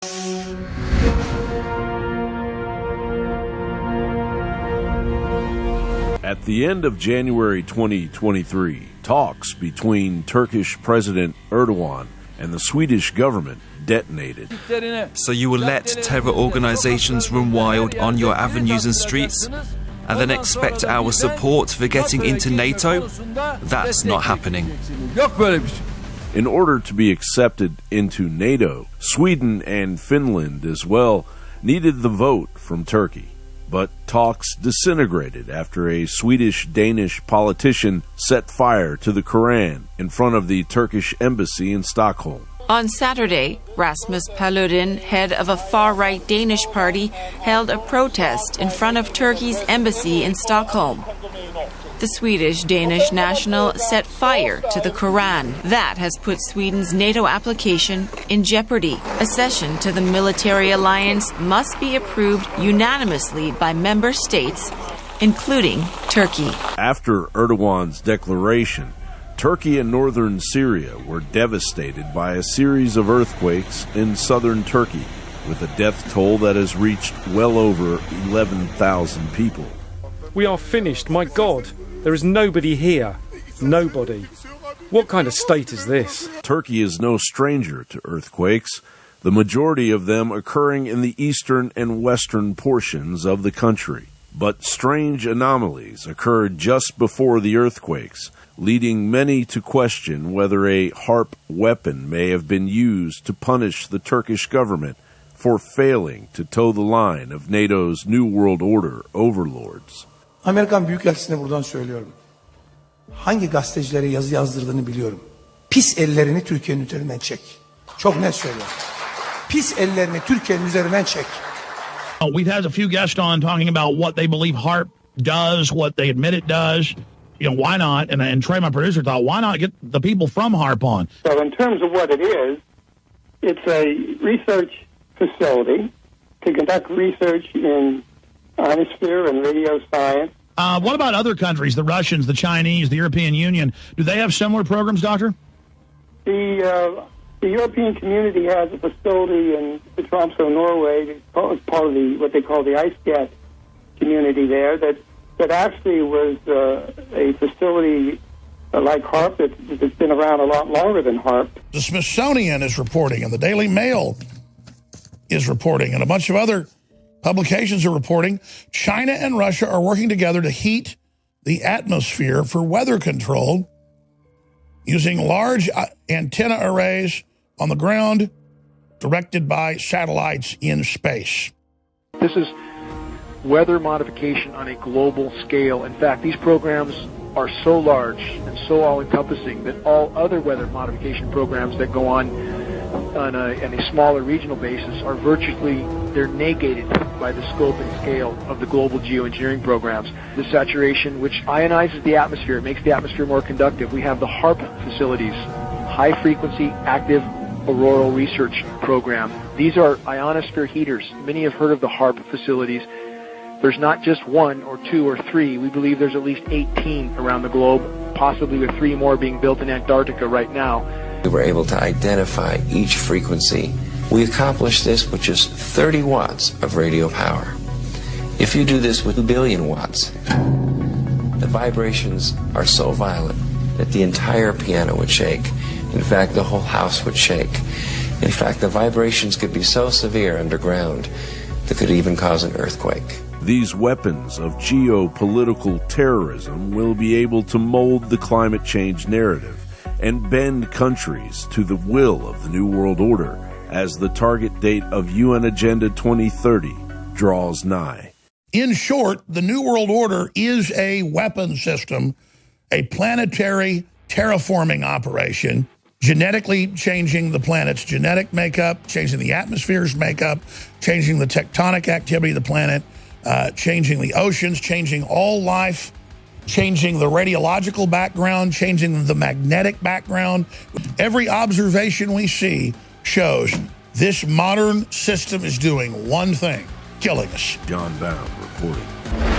At the end of January 2023, talks between Turkish President Erdogan and the Swedish government detonated. So you will let terror organizations run wild on your avenues and streets, and then expect our support for getting into NATO? That's not happening. In order to be accepted into NATO, Sweden and Finland as well needed the vote from Turkey. But talks disintegrated after a Swedish-Danish politician set fire to the Quran in front of the Turkish embassy in Stockholm. On Saturday, Rasmus Paludan, head of a far-right Danish party, held a protest in front of Turkey's embassy in Stockholm. The Swedish-Danish national set fire to the Quran. That has put Sweden's NATO application in jeopardy. Accession to the military alliance must be approved unanimously by member states, including Turkey. After Erdogan's declaration, Turkey and northern Syria were devastated by a series of earthquakes in southern Turkey, with a death toll that has reached well over 11,000 people. We are finished, my God. There is nobody here. Nobody. What kind of state is this? Turkey is no stranger to earthquakes, the majority of them occurring in the eastern and western portions of the country. But strange anomalies occurred just before the earthquakes, leading many to question whether a HAARP weapon may have been used to punish the Turkish government for failing to toe the line of NATO's New World Order overlords. Amerikan Büyükelçisi'ne buradan söylüyorum. Hangi gazetecilere yazı yazdırdığını biliyorum. Pis ellerini Türkiye'nin üzerinden çek. Çok net söylüyorum. Pis ellerini Türkiye'nin üzerinden çek. We've had a few guests on talking about what they believe HAARP does, what they admit it does. You know, why not? And Trey, my producer, thought, why not get the people from HAARP on? So in terms of what it is, it's a research facility to conduct research in ionosphere and radio science. What about other countries, the Russians, the Chinese, the European Union? Do they have similar programs, Doctor? The European community has a facility in Tromsø, Norway, as part of what they call the IceCat community there, that actually was a facility like HAARP that's been around a lot longer than HAARP. The Smithsonian is reporting, and the Daily Mail is reporting, and a bunch of other publications are reporting China and Russia are working together to heat the atmosphere for weather control using large antenna arrays on the ground directed by satellites in space. This is weather modification on a global scale. In fact, these programs are so large and so all-encompassing that all other weather modification programs that go on a smaller regional basis are virtually, they're negated by the scope and scale of the global geoengineering programs. The saturation, which ionizes the atmosphere, it makes the atmosphere more conductive. We have the HAARP facilities, high-frequency active auroral research program. These are ionosphere heaters. Many have heard of the HAARP facilities. There's not just one or two or three. We believe there's at least 18 around the globe, possibly with 3 more being built in Antarctica right now. We were able to identify each frequency. We accomplished this with just 30 watts of radio power. If you do this with 1 billion watts, the vibrations are so violent that the entire piano would shake. In fact, the whole house would shake. In fact, the vibrations could be so severe underground that could even cause an earthquake. These weapons of geopolitical terrorism will be able to mold the climate change narrative and bend countries to the will of the New World Order as the target date of UN Agenda 2030 draws nigh. In short, the New World Order is a weapon system, a planetary terraforming operation, genetically changing the planet's genetic makeup, changing the atmosphere's makeup, changing the tectonic activity of the planet, changing the oceans, changing all life, changing the radiological background, changing the magnetic background. Every observation we see shows this modern system is doing one thing, killing us. John Bound reporting.